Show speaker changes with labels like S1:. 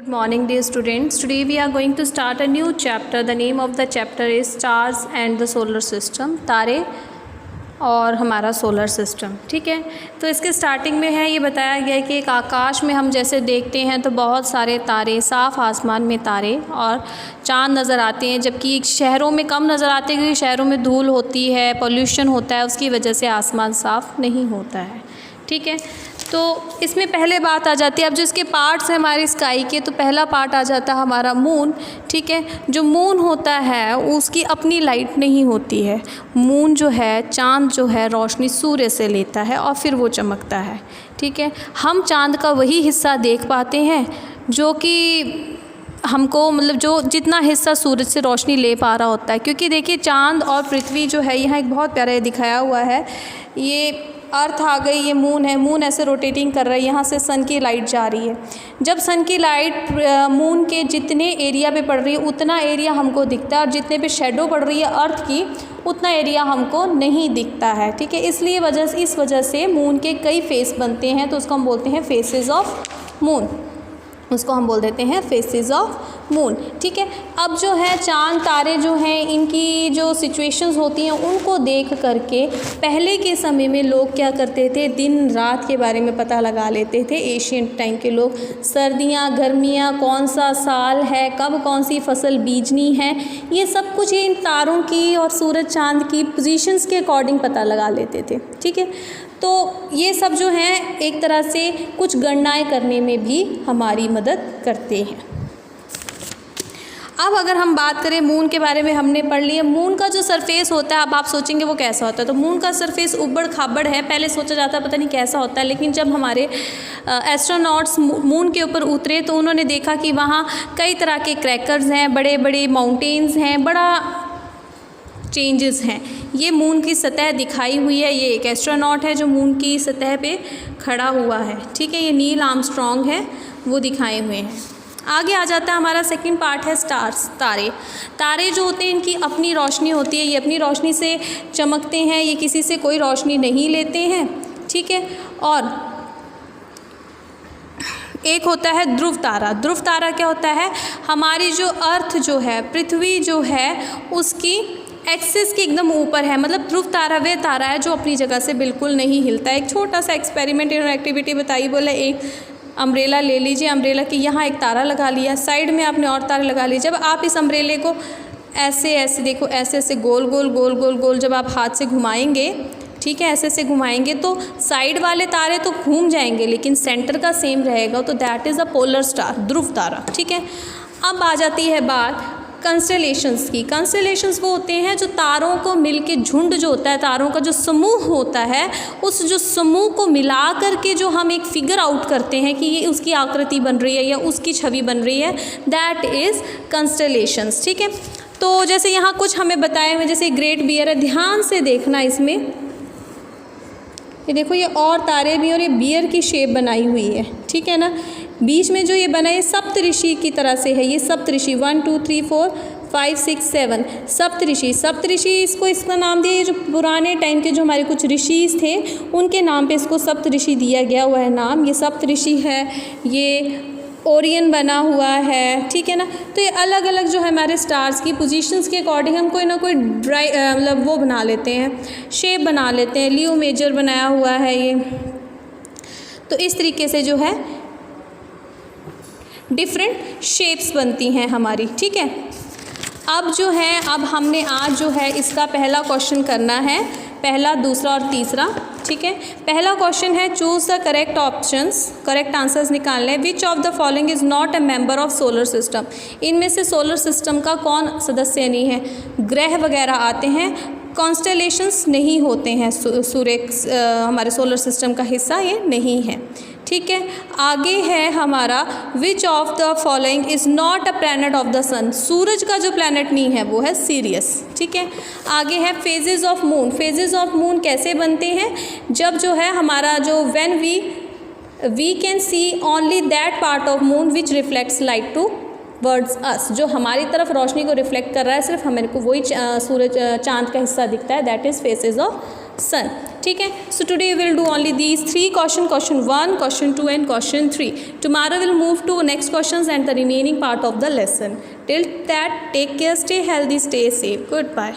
S1: Good morning dear students. Today we are going to start a new chapter. The name of the chapter is Stars and the Solar System. तारे और हमारा solar system. ठीक है, तो इसके starting में है ये बताया गया है कि एक आकाश में हम जैसे देखते हैं तो बहुत सारे तारे, साफ़ आसमान में तारे और चाँद नज़र आते हैं, जबकि शहरों में कम नज़र आते हैं क्योंकि शहरों में धूल होती है, पोल्यूशन होता है, उसकी वजह से आसमान साफ़ नहीं होता है. ठीक है, तो इसमें पहले बात आ जाती है. अब जो इसके पार्ट्स हैं हमारे स्काई के, तो पहला पार्ट आ जाता है हमारा मून. ठीक है, जो मून होता है उसकी अपनी लाइट नहीं होती है. मून जो है, चाँद जो है, रोशनी सूर्य से लेता है और फिर वो चमकता है. ठीक है, हम चाँद का वही हिस्सा देख पाते हैं जो कि हमको मतलब जो जितना हिस्सा सूरज से रोशनी ले पा रहा होता है. क्योंकि देखिए चाँद और पृथ्वी जो है, यहाँ एक बहुत प्यारा दिखाया हुआ है, ये अर्थ आ गई, ये मून है, मून ऐसे रोटेटिंग कर रहा है, यहाँ से सन की लाइट जा रही है. जब सन की लाइट मून के जितने एरिया पे पड़ रही है उतना एरिया हमको दिखता है, और जितने पे शेडो पड़ रही है अर्थ की उतना एरिया हमको नहीं दिखता है. ठीक है, इसलिए इस वजह से मून के कई फेस बनते हैं, तो उसको हम बोलते हैं फेसेस ऑफ मून. उसको हम बोल देते हैं फेसेस ऑफ मून. ठीक है, अब जो है चाँद तारे जो हैं, इनकी जो सिचुएशंस होती हैं उनको देख करके पहले के समय में लोग क्या करते थे, दिन रात के बारे में पता लगा लेते थे. एशियंट टाइम के लोग सर्दियाँ, गर्मियाँ, कौन सा साल है, कब कौन सी फसल बीजनी है, ये सब कुछ इन तारों की और सूरज चाँद की पोजीशंस के अकॉर्डिंग पता लगा लेते थे. ठीक है, तो ये सब जो हैं एक तरह से कुछ गणनाएं करने में भी हमारी मदद करते हैं. अब अगर हम बात करें मून के बारे में, हमने पढ़ लिया मून का जो सरफेस होता है. अब आप सोचेंगे वो कैसा होता है, तो मून का सरफेस उबड़ खाबड़ है. पहले सोचा जाता है पता नहीं कैसा होता है, लेकिन जब हमारे एस्ट्रोनॉट्स मून के ऊपर उतरे तो उन्होंने देखा कि वहाँ कई तरह के क्रैकर्स हैं, बड़े बड़े माउंटेन्स हैं, बड़ा चेंजेस हैं. ये मून की सतह दिखाई हुई है. ये एक एस्ट्रोनॉट है जो मून की सतह पे खड़ा हुआ है. ठीक है, ये नील आर्मस्ट्रॉन्ग है, वो दिखाए हुए हैं. आगे आ जाता है हमारा सेकंड पार्ट है स्टार्स, तारे. तारे जो होते हैं इनकी अपनी रोशनी होती है, ये अपनी रोशनी से चमकते हैं, ये किसी से कोई रोशनी नहीं लेते हैं. ठीक है, और एक होता है ध्रुव तारा. ध्रुव तारा क्या होता है, हमारी जो अर्थ जो है, पृथ्वी जो है, उसकी एक्सिस के एकदम ऊपर है. मतलब ध्रुव तारा वह तारा है जो अपनी जगह से बिल्कुल नहीं हिलता है. एक छोटा सा एक्सपेरिमेंट और एक्टिविटी बताई, बोला एक अम्ब्रेला ले लीजिए, अम्ब्रेला के यहाँ एक तारा लगा लिया, साइड में आपने और तारा लगा लीजिए. जब आप इस अम्ब्रेले को ऐसे ऐसे देखो, ऐसे ऐसे गोल गोल गोल गोल गोल जब आप हाथ से घुमाएंगे, ठीक है, ऐसे ऐसे घुमाएंगे तो साइड वाले तारे तो घूम जाएंगे लेकिन सेंटर का सेम रहेगा, तो that is a polar star, ध्रुव तारा. ठीक है, अब आ जाती है बात कंस्टेलेशंस की. कंस्टेलेशंस वो होते हैं जो तारों को मिलके, झुंड जो होता है, तारों का जो समूह होता है, उस जो समूह को मिला करके जो हम एक फिगर आउट करते हैं कि ये उसकी आकृति बन रही है या उसकी छवि बन रही है, दैट इज़ कंस्टेलेशंस. ठीक है, तो जैसे यहाँ कुछ हमें बताए हुए, जैसे ग्रेट बियर है, ध्यान से देखना इसमें, ये देखो ये और तारे भी और ये बियर की शेप बनाई हुई है. ठीक है ना, बीच में जो ये बना है सप्तऋषि की तरह से है. ये सप्तऋषि 1 2 3 4 5 6 7 सप्तऋषि. सप्तऋषि इसको इसका नाम दिया, ये जो पुराने टाइम के जो हमारे कुछ ऋषि थे उनके नाम पे इसको सप्तऋषि दिया गया हुआ है नाम. ये सप्तऋषि है, ये ओरियन बना हुआ है. ठीक है ना, तो ये अलग अलग जो है हमारे स्टार्स की पोजीशंस के अकॉर्डिंग हम कोई ना कोई मतलब वो बना लेते हैं, शेप बना लेते हैं. लियो मेजर बनाया हुआ है ये. तो इस तरीके से जो है डिफरेंट शेप्स बनती हैं हमारी. ठीक है, अब जो है, अब हमने आज जो है इसका पहला क्वेश्चन करना है, पहला, दूसरा और तीसरा. ठीक है, पहला क्वेश्चन है choose the correct options, correct answers निकालने हैं. विच of the following is not a member of solar system. इनमें से सोलर सिस्टम का कौन सदस्य नहीं है. ग्रह वगैरह आते हैं, कॉन्स्टेलेशंस नहीं होते हैं, सूर्य हमारे सोलर सिस्टम का हिस्सा ये नहीं है. ठीक है, आगे है हमारा which of the following is not a planet of the sun. सूरज का जो प्लैनेट नहीं है वो है सीरियस. ठीक है, आगे है phases of moon. Phases of moon कैसे बनते हैं, जब जो है हमारा जो when we can see only that part of moon which reflects light towards us. जो हमारी तरफ रोशनी को रिफ्लेक्ट कर रहा है, सिर्फ हमें को वही सूरज चाँद का हिस्सा दिखता है, दैट इज़ फेसेस ऑफ सन. ठीक है। So today will do only these 3 question, question 1, question 2 and question 3. Tomorrow we'll move to next questions and the remaining part of the lesson. Till that, take care, stay healthy, stay safe. Goodbye.